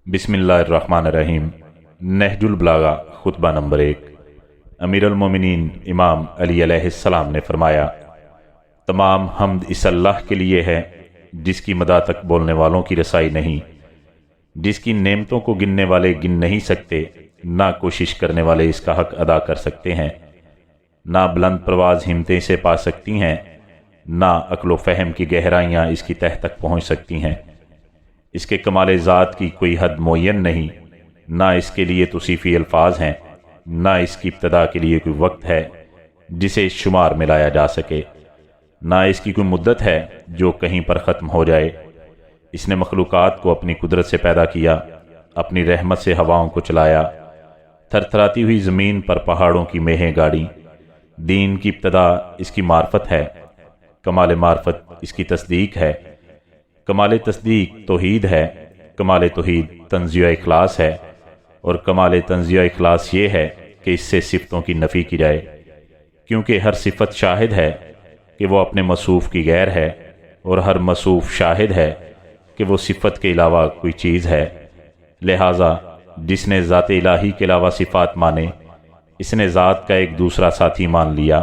बिस्मिल्लाहिर्रहमानिर्रहीम। नहजुल बलागा खुतबा नंबर 1। अमीरुल मोमिनीन इमाम अली अलैहिस्सलाम ने फरमाया, तमाम हम्द इस अल्लाह के लिए है जिसकी मदा तक बोलने वालों की रसाई नहीं, जिसकी नेमतों को गिनने वाले गिन नहीं सकते, ना कोशिश करने वाले इसका हक अदा कर सकते हैं, ना बुलंद परवाज हिम्मतें इसे पा सकती हैं, ना अक्ल फ़हम की गहराइयाँ इसकी तह तक पहुँच सकती हैं। इसके कमाल ज़ात की कोई हद मुअय्यन नहीं, ना इसके लिए तौसीफ़ी अल्फाज हैं, ना इसकी इब्तदा के लिए कोई वक्त है जिसे शुमार में लाया जा सके, ना इसकी कोई मुद्दत है जो कहीं पर ख़त्म हो जाए। इसने मखलूक़ात को अपनी कुदरत से पैदा किया, अपनी रहमत से हवाओं को चलाया, थरथराती हुई ज़मीन पर पहाड़ों की मेहें गाड़ी। दीन की इब्तदा इसकी मार्फत है, कमाल मार्फत इसकी तस्दीक है, कमाल तस्दीक तौहीद है, कमाल तौहीद तंज़िया इखलास है, और कमाल तंज़िया इखलास ये है कि इससे सिफ़तों की नफ़ी की जाए, क्योंकि हर सिफ़त शाहिद है कि वो अपने मसूफ़ की गैर है, और हर मसूफ़ शाहिद है कि वो सिफ़त के अलावा कोई चीज़ है। लिहाजा जिसने ज़ात इलाही के अलावा सिफ़ात माने, इसने ज़ात का एक दूसरा साथी मान लिया,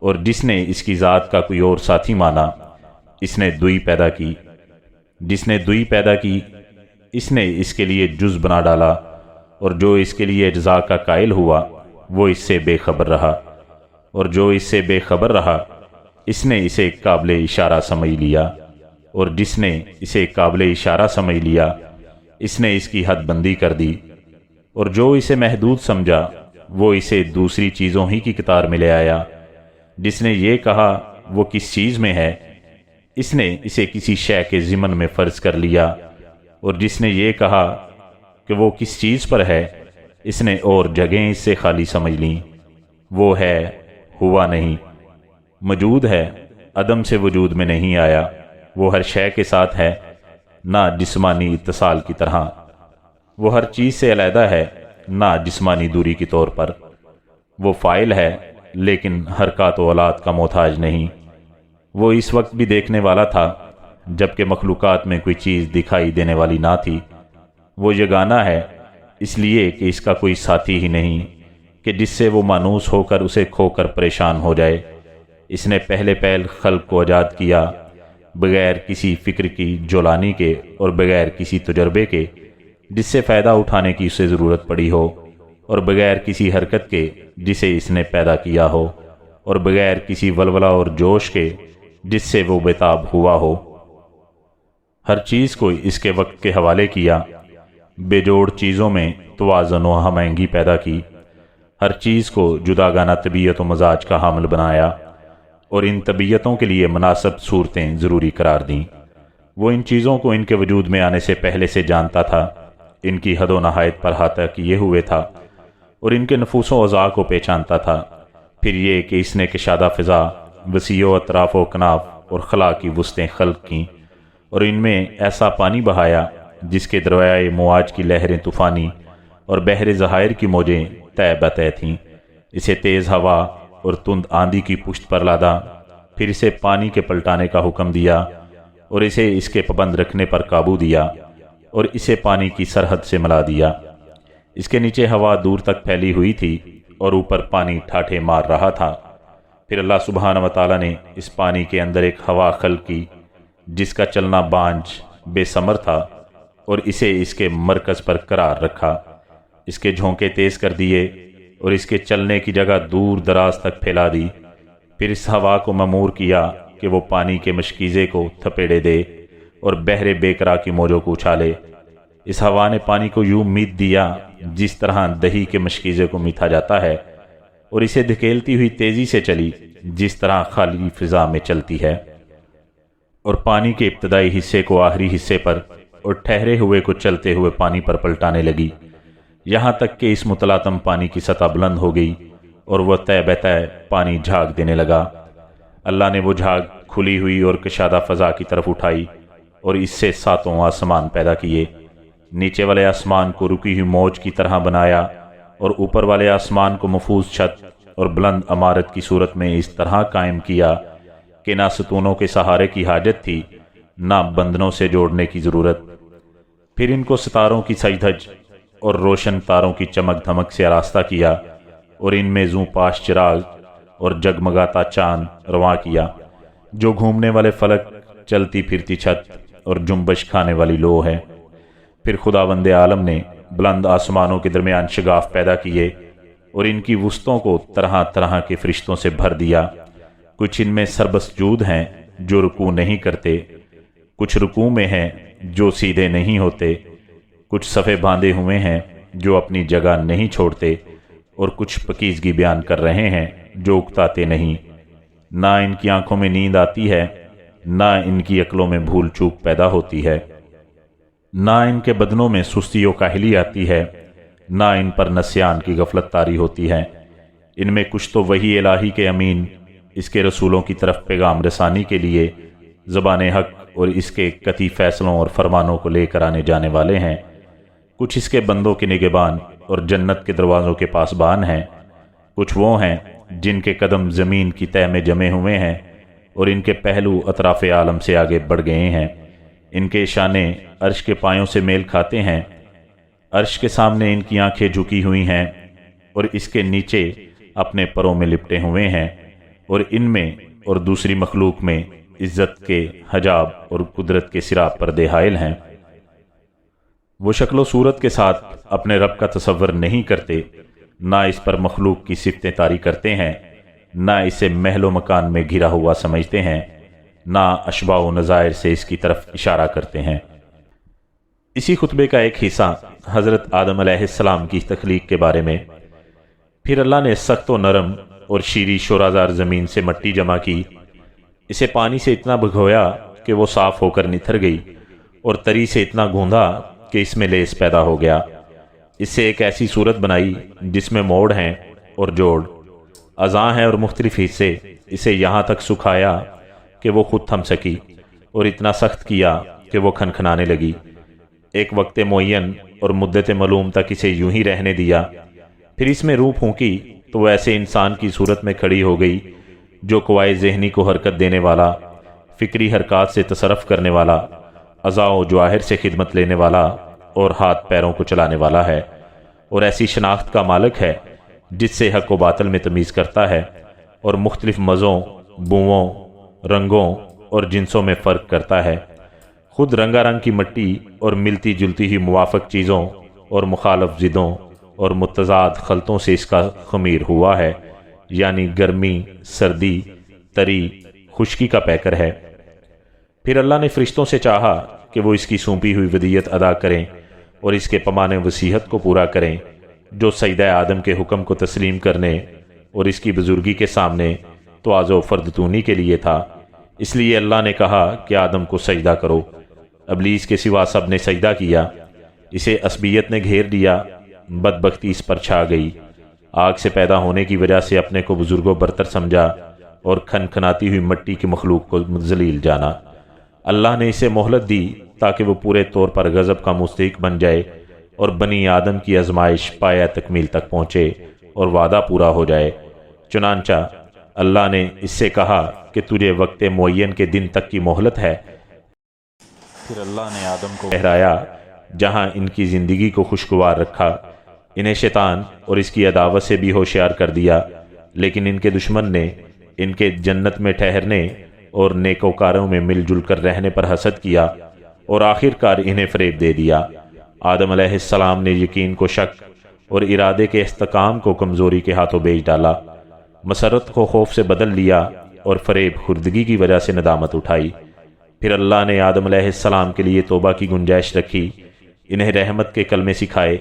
और जिसने इसकी ज़ात का कोई और साथी माना, इसने दुई पैदा की। जिसने दुई पैदा की, इसने इसके लिए जुज़ बना डाला, और जो इसके लिए अज्ज़ा का कायल हुआ वो इससे बेखबर रहा, और जो इससे बेखबर रहा इसने इसे काबिल इशारा समझ लिया, और जिसने इसे काबिल इशारा समझ लिया इसने इसकी हद बंदी कर दी, और जो इसे महदूद समझा वो इसे दूसरी चीज़ों ही की कतार में ले आया। जिसने ये कहा वो किस चीज़ में है, इसने इसे किसी शय के ज़िमन में फ़र्ज कर लिया, और जिसने ये कहा कि वो किस चीज़ पर है, इसने और जगहें इससे खाली समझ लीं। वो है, हुआ नहीं, मौजूद है, अदम से वजूद में नहीं आया। वो हर शय के साथ है, ना जिस्मानी इत्तिसाल की तरह। वो हर चीज़ से अलहदा है, ना जिस्मानी दूरी के तौर पर। वो फ़ाइल है, लेकिन हरकत व औलाद का मोहताज नहीं। वो इस वक्त भी देखने वाला था जबकि मखलूक़ात में कोई चीज़ दिखाई देने वाली ना थी। वो यगाना है इसलिए कि इसका कोई साथी ही नहीं कि जिससे वो मानूस होकर उसे खोकर परेशान हो जाए। इसने पहले पहल खल्क को आज़ाद किया, बग़ैर किसी फ़िक्र की जोलानी के और बग़ैर किसी तजर्बे के जिससे फ़ायदा उठाने की उसे ज़रूरत पड़ी हो, और बग़ैर किसी हरकत के जिसे इसने पैदा किया हो, और बग़ैर किसी वलवला और जोश के जिससे वो बेताब हुआ हो। हर चीज़ को इसके वक्त के हवाले किया, बेजोड़ चीज़ों में तवाज़ुन व हमआहंगी पैदा की। हर चीज़ को जुदागाना तबीयत व मजाज का हामिल बनाया, और इन तबीयतों के लिए मुनासिब सूरतें ज़रूरी करार दीं। वो इन चीज़ों को इनके वजूद में आने से पहले से जानता था, इनकी हद व नहायत पर हाथा किए हुए था, और इनके नफूस व अज़ा को पहचानता था। फिर ये कि इसने कशादा फ़िज़ा, वसीओ अतराफ़ व कनाफ और खला की वुस्तें खल्क की, और इनमें ऐसा पानी बहाया जिसके दरियाए मुआज की लहरें तूफ़ानी और बहरे ज़हायर की मौजें तय बतय थीं। इसे तेज़ हवा और तुंद आंधी की पुश्त पर लादा, फिर इसे पानी के पलटाने का हुक्म दिया, और इसे इसके पाबंद रखने पर काबू दिया, और इसे पानी की सरहद से मिला दिया। इसके नीचे हवा दूर तक फैली हुई थी और ऊपर पानी ठाठे मार रहा था। फिर अल्लाह सुब्हानहू व तआला ने इस पानी के अंदर एक हवा खल्क की जिसका चलना बांझ बेसमर था, और इसे इसके मरकज़ पर करार रखा। इसके झोंके तेज़ कर दिए और इसके चलने की जगह दूर दराज तक फैला दी। फिर इस हवा को ममूर किया कि वो पानी के मशकीज़े को थपेड़े दे और बहरे बेकरा की मौजों को उछाले। इस हवा ने पानी को यूं मीत दिया जिस तरह दही के मशकीज़े को मीथा जाता है, और इसे धकेलती हुई तेज़ी से चली जिस तरह खाली फ़िज़ा में चलती है, और पानी के इब्तदाई हिस्से को आखिरी हिस्से पर और ठहरे हुए को चलते हुए पानी पर पलटाने लगी, यहाँ तक कि इस मुतलातम पानी की सतह बुलंद हो गई और वह तय बतय पानी झाग देने लगा। अल्लाह ने वो झाग खुली हुई और कशादा फ़ज़ा की तरफ उठाई, और इससे सातों आसमान पैदा किए। नीचे वाले आसमान को रुकी हुई मौज की तरह बनाया, और ऊपर वाले आसमान को महफूज छत और बुलंद इमारत की सूरत में इस तरह कायम किया कि ना सतूनों के सहारे की हाजत थी, ना बंधनों से जोड़ने की ज़रूरत। फिर इनको सितारों की सजधज और रोशन तारों की चमक धमक से आरास्ता किया और इनमें जू पाश चिराग और जगमगाता चांद रवां किया, जो घूमने वाले फलक, चलती फिरती छत और जुम्बश खाने वाली लो है। फिर खुदावंद आलम ने बुलंद आसमानों के दरमियान शगाफ पैदा किए और इनकी वुस्तों को तरह तरह के फरिश्तों से भर दिया। कुछ इनमें सरबसजूद हैं जो रुकू नहीं करते, कुछ रुकू में हैं जो सीधे नहीं होते, कुछ सफ़े बांधे हुए हैं जो अपनी जगह नहीं छोड़ते, और कुछ पकीज़गी बयान कर रहे हैं जो उकताते नहीं। ना इनकी आंखों में नींद आती है, ना इनकी अक्लों में भूल चूक पैदा होती है, ना इनके बदनों में सुस्ती व काहली आती है, ना इन पर नस्यान की गफलत तारी होती है। इनमें कुछ तो वही इलाही के अमीन इसके रसूलों की तरफ पैगाम रसानी के लिए ज़बान हक और इसके कती फैसलों और फरमानों को लेकर आने जाने वाले हैं। कुछ इसके बंदों के निगहबान और जन्नत के दरवाज़ों के पासबान हैं। कुछ वो हैं जिनके कदम ज़मीन की तह में जमे हुए हैं और इनके पहलू अतराफ़ आलम से आगे बढ़ गए हैं। इनके शाने अर्श के पायों से मेल खाते हैं। अर्श के सामने इनकी आंखें झुकी हुई हैं और इसके नीचे अपने परों में लिपटे हुए हैं, और इनमें और दूसरी मखलूक में इज्जत के हजाब और कुदरत के सिराब पर्दे हायल हैं। वो शक्लो सूरत के साथ अपने रब का तसव्वुर नहीं करते, ना इस पर मखलूक की सिफ़तें तारी करते हैं, ना इसे महलो मकान में घिरा हुआ समझते हैं, ना अशबा व नज़ायर से इसकी तरफ इशारा करते हैं। इसी खुतबे का एक हिस्सा हज़रत आदम अलैहिस्सलाम की तख्लीक के बारे में। फिर अल्लाह ने सख्त व नरम और शीरी शोराजार ज़मीन से मट्टी जमा की, इसे पानी से इतना भिगोया कि वो साफ़ होकर निथर गई, और तरी से इतना गूंधा कि इसमें लेस पैदा हो गया। इससे एक ऐसी सूरत बनाई जिसमें मोड़ हैं और जोड़, अज़ां हैं और मुख्तलिफ हिस्से। इसे यहाँ तक सुखाया कि वो खुद थम सकी, और इतना सख्त किया कि वो खनखनाने लगी। एक वक्त मुअय्यन और मुद्दत मालूम तक इसे यूं ही रहने दिया। फिर इसमें रूह फूंकी तो वो ऐसे इंसान की सूरत में खड़ी हो गई जो क़वाए ज़हनी को हरकत देने वाला, फ़िक्री हरकत से तसरफ़ करने वाला, अज़ा व जवाहिर से खिदमत लेने वाला और हाथ पैरों को चलाने वाला है, और ऐसी शनाख्त का मालिक है जिससे हक़ व बातिल में तमीज़ करता है, और मुख्तलिफ मज़ों, बुओं, रंगों और जिनसों में फ़र्क करता है। खुद रंगारंग की मिट्टी और मिलती जुलती हुई मुवाफ़क़ चीज़ों और मुखालफ ज़िदों और मुतज़ाद खलतों से इसका खमीर हुआ है, यानी गर्मी, सर्दी, तरी, खुश्की का पैकर है। फिर अल्लाह ने फ़रिश्तों से चाहा कि वो इसकी सौंपी हुई वदीयत अदा करें और इसके पमाने वसीहत को पूरा करें, जो सजदा आदम के हुक्म को तस्लीम करने और इसकी बुजुर्गी के सामने तवाज़ो फ़र्दतूनी के लिए था। इसलिए अल्लाह ने कहा कि आदम को सजदा करो। अबलीस के सिवा सब ने सजदा किया। इसे असबियत ने घेर दिया, बदबख्ती इस पर छा गई। आग से पैदा होने की वजह से अपने को बुजुर्गों बरतर समझा और खनखनाती हुई मिट्टी की मखलूक को जलील जाना। अल्लाह ने इसे मोहलत दी ताकि वो पूरे तौर पर गज़ब का मुस्तहिक बन जाए और बनी आदम की आजमाइश पाया तकमील तक पहुँचे और वादा पूरा हो जाए। चुनांचा अल्लाह ने इससे कहा कि तुझे वक्त मुअय्यन के दिन तक की मोहलत है। फिर अल्लाह ने आदम को ठहराया जहाँ इनकी ज़िंदगी को खुशगवार रखा। इन्हें शैतान और इसकी अदावत से भी होशियार कर दिया, लेकिन इनके दुश्मन ने इनके जन्नत में ठहरने और नेकोकारों में मिलजुल कर रहने पर हसद किया और आखिरकार इन्हें फ़रेब दे दिया। आदम अलैहिस्सलाम ने यकीन को शक और इरादे के इस्तेकाम को कमज़ोरी के हाथों बेच डाला, मसरत को खौफ से बदल लिया और फ़रेब खुर्दगी की वजह से नदामत उठाई। फिर अल्लाह ने आदम अलैहिस्सलाम के लिए तौबा की गुंजाइश रखी, इन्हें रहमत के कलमे सिखाए,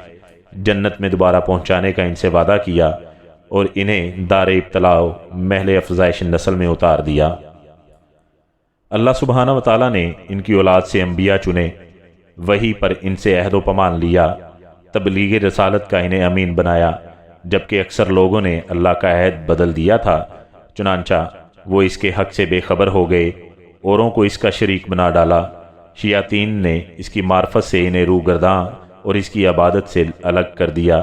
जन्नत में दोबारा पहुँचाने का इनसे वादा किया और इन्हें दार इब्तलाओ महल अफ़ज़ाइश नस्ल में उतार दिया। अल्लाह सुब्हाना व तआला ने इनकी औलाद से अंबिया चुने, वही पर इनसे अहद व पमान लिया, तबलीग रसालत का इन्हें अमीन बनाया, जबकि अक्सर लोगों ने अल्लाह का अहद बदल दिया था। चुनांचा वो इसके हक़ से बेखबर हो गए, औरों को इसका शरीक बना डाला। शयातीन ने इसकी मार्फत से इन्हें रूगर्दां और इसकी इबादत से अलग कर दिया।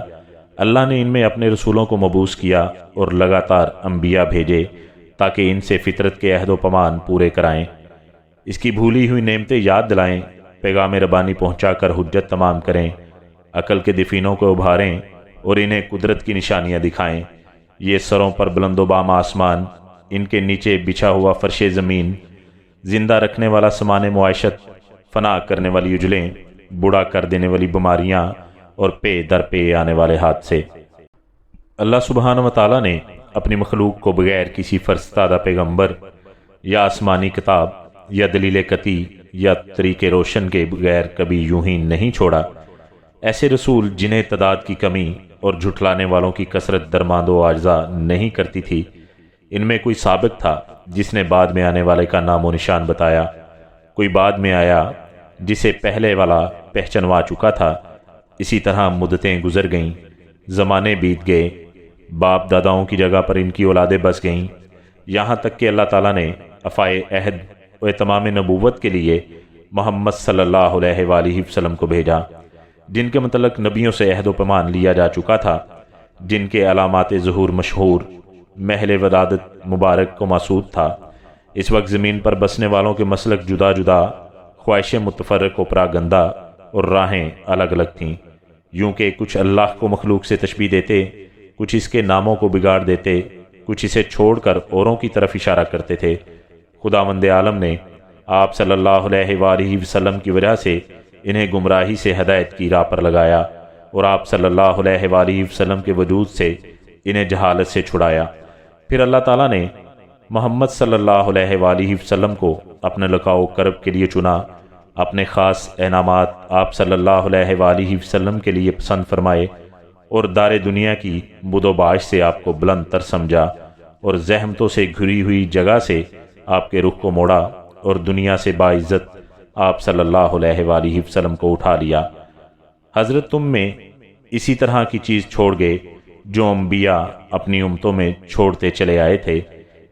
अल्लाह ने इनमें अपने रसूलों को मबूस किया और लगातार अंबिया भेजे ताकि इनसे फितरत के अहद व पमान पूरे कराएं, इसकी भूली हुई नेमतें याद दिलाएं, پیغام ربانی پہنچا کر حجت تمام کریں، عقل کے دفینوں کو ابھاریں اور انہیں قدرت کی نشانیاں دکھائیں۔ یہ سروں پر بلند و بام آسمان، ان کے نیچے بچھا ہوا فرش زمین، زندہ رکھنے والا سامان معیشت، فنا کرنے والی اجلیں، بوڑھا کر دینے والی بیماریاں اور پے در پے آنے والے حادثے۔ اللہ سبحانہ و تعالیٰ نے اپنی مخلوق کو بغیر کسی فرستادہ پیغمبر یا آسمانی کتاب یا دلیل قطعی یا طریق روشن کے بغیر کبھی یوں ہی نہیں چھوڑا۔ ایسے رسول جنہیں تعداد کی کمی اور جھٹلانے والوں کی کثرت درماند و عاجزہ نہیں کرتی تھی، ان میں کوئی سابق تھا جس نے بعد میں آنے والے کا نام و نشان بتایا، کوئی بعد میں آیا جسے پہلے والا پہچنوا چکا تھا۔ اسی طرح مدتیں گزر گئیں، زمانے بیت گئے، باپ داداؤں کی جگہ پر ان کی اولادیں بس گئیں، یہاں تک کہ اللہ تعالیٰ نے افائے عہد و اتمام نبوت کے لیے محمد صلی اللہ علیہ وآلہ وسلم کو بھیجا، جن کے متعلق نبیوں سے عہد و پیمان لیا جا چکا تھا، جن کے علامات ظہور مشہور، محل ولادت مبارک کو مسعود تھا۔ اس وقت زمین پر بسنے والوں کے مسلک جدا جدا، خواہشیں متفرق و پراگندہ اور راہیں الگ الگ تھیں، یوں کہ کچھ اللہ کو مخلوق سے تشبیہ دیتے، کچھ اس کے ناموں کو بگاڑ دیتے، کچھ اسے چھوڑ کر اوروں کی طرف اشارہ کرتے تھے۔ خداوند عالم نے آپ صلی اللہ علیہ وآلہ وسلم کی وجہ سے انہیں گمراہی سے ہدایت کی راہ پر لگایا اور آپ صلی اللہ علیہ وآلہ وسلم کے وجود سے انہیں جہالت سے چھڑایا۔ پھر اللہ تعالیٰ نے محمد صلی اللہ علیہ وآلہ وسلم کو اپنے لقاء و کرب کے لیے چنا، اپنے خاص انعامات آپ صلی اللہ علیہ وآلہ وسلم کے لیے پسند فرمائے اور دار دنیا کی بد و باش سے آپ کو بلند تر سمجھا اور زحمتوں سے گھری ہوئی جگہ سے آپ کے رخ کو موڑا اور دنیا سے باعزت آپ صلی اللہ علیہ وآلہ وسلم کو اٹھا لیا۔ حضرت تم میں اسی طرح کی چیز چھوڑ گئے جو انبیاء اپنی امتوں میں چھوڑتے چلے آئے تھے،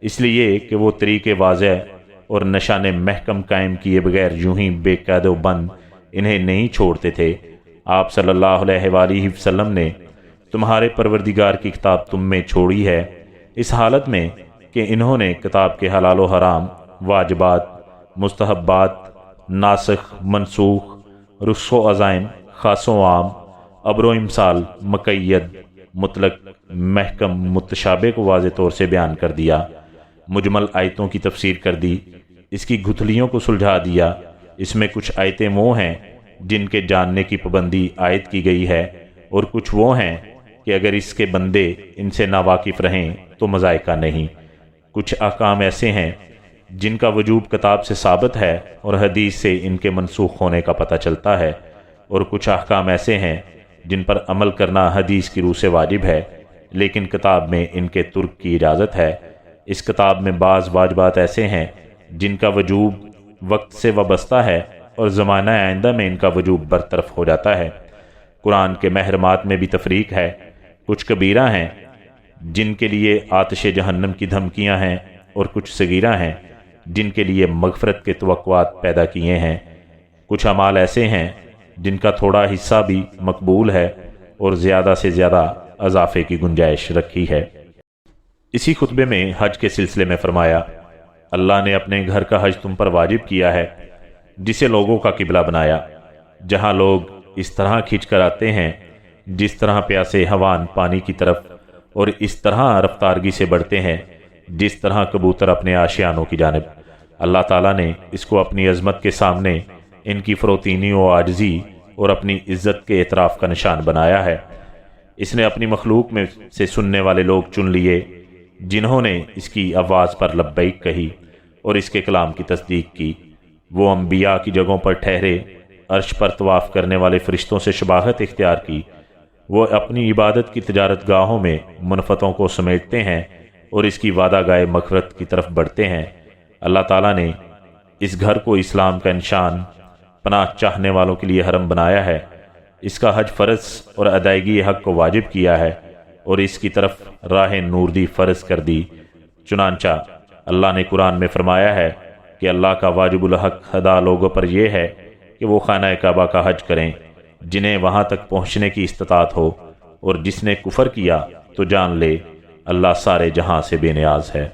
اس لیے کہ وہ طریقے واضح اور نشان محکم قائم کیے بغیر یوں ہی بے قید و بند انہیں نہیں چھوڑتے تھے۔ آپ صلی اللہ علیہ وآلہ وسلم نے تمہارے پروردگار کی کتاب تم میں چھوڑی ہے، اس حالت میں کہ انہوں نے کتاب کے حلال و حرام، واجبات، مستحبات، ناسخ منسوخ، رخص و عزائم، خاص و عام، امر و امثال، مقید، مطلق، محکم، متشابہ کو واضح طور سے بیان کر دیا، مجمل آیتوں کی تفسیر کر دی، اس کی گتھلیوں کو سلجھا دیا۔ اس میں کچھ آیتیں وہ ہیں جن کے جاننے کی پابندی عائد کی گئی ہے، اور کچھ وہ ہیں کہ اگر اس کے بندے ان سے ناواقف رہیں تو مذائقہ نہیں۔ کچھ احکام ایسے ہیں جن کا وجوب کتاب سے ثابت ہے اور حدیث سے ان کے منسوخ ہونے کا پتہ چلتا ہے، اور کچھ احکام ایسے ہیں جن پر عمل کرنا حدیث کی روح سے واجب ہے لیکن کتاب میں ان کے ترک کی اجازت ہے۔ اس کتاب میں بعض واجبات ایسے ہیں جن کا وجوب وقت سے وابستہ ہے اور زمانہ آئندہ میں ان کا وجوب برطرف ہو جاتا ہے۔ قرآن کے محرمات میں بھی تفریق ہے، کچھ کبیرہ ہیں جن کے لیے آتش جہنم کی دھمکیاں ہیں، اور کچھ صغیرہ ہیں جن کے لیے مغفرت کے توقعات پیدا کیے ہیں۔ کچھ اعمال ایسے ہیں جن کا تھوڑا حصہ بھی مقبول ہے اور زیادہ سے زیادہ اضافے کی گنجائش رکھی ہے۔ اسی خطبے میں حج کے سلسلے میں فرمایا، اللہ نے اپنے گھر کا حج تم پر واجب کیا ہے، جسے لوگوں کا قبلہ بنایا، جہاں لوگ اس طرح کھنچ کر آتے ہیں جس طرح پیاسے حیوان پانی کی طرف، اور اس طرح رفتارگی سے بڑھتے ہیں جس طرح کبوتر اپنے آشیانوں کی جانب۔ اللہ تعالیٰ نے اس کو اپنی عظمت کے سامنے ان کی فروتینی و عاجزی اور اپنی عزت کے اعتراف کا نشان بنایا ہے۔ اس نے اپنی مخلوق میں سے سننے والے لوگ چن لیے جنہوں نے اس کی آواز پر لبیک کہی اور اس کے کلام کی تصدیق کی۔ وہ انبیاء کی جگہوں پر ٹھہرے، عرش پر طواف کرنے والے فرشتوں سے شباہت اختیار کی۔ وہ اپنی عبادت کی تجارت گاہوں میں منفتوں کو سمیٹتے ہیں اور اس کی وعدہ گائے مغفرت کی طرف بڑھتے ہیں۔ اللہ تعالیٰ نے اس گھر کو اسلام کا نشان، پناہ چاہنے والوں کے لیے حرم بنایا ہے، اس کا حج فرض اور ادائیگی حق کو واجب کیا ہے، اور اس کی طرف راہ نور دی فرض کر دی۔ چنانچہ اللہ نے قرآن میں فرمایا ہے کہ اللہ کا واجب الحق ادا لوگوں پر یہ ہے کہ وہ خانہ کعبہ کا حج کریں جنہیں وہاں تک پہنچنے کی استطاعت ہو، اور جس نے کفر کیا تو جان لے اللہ سارے جہاں سے بے نیاز ہے۔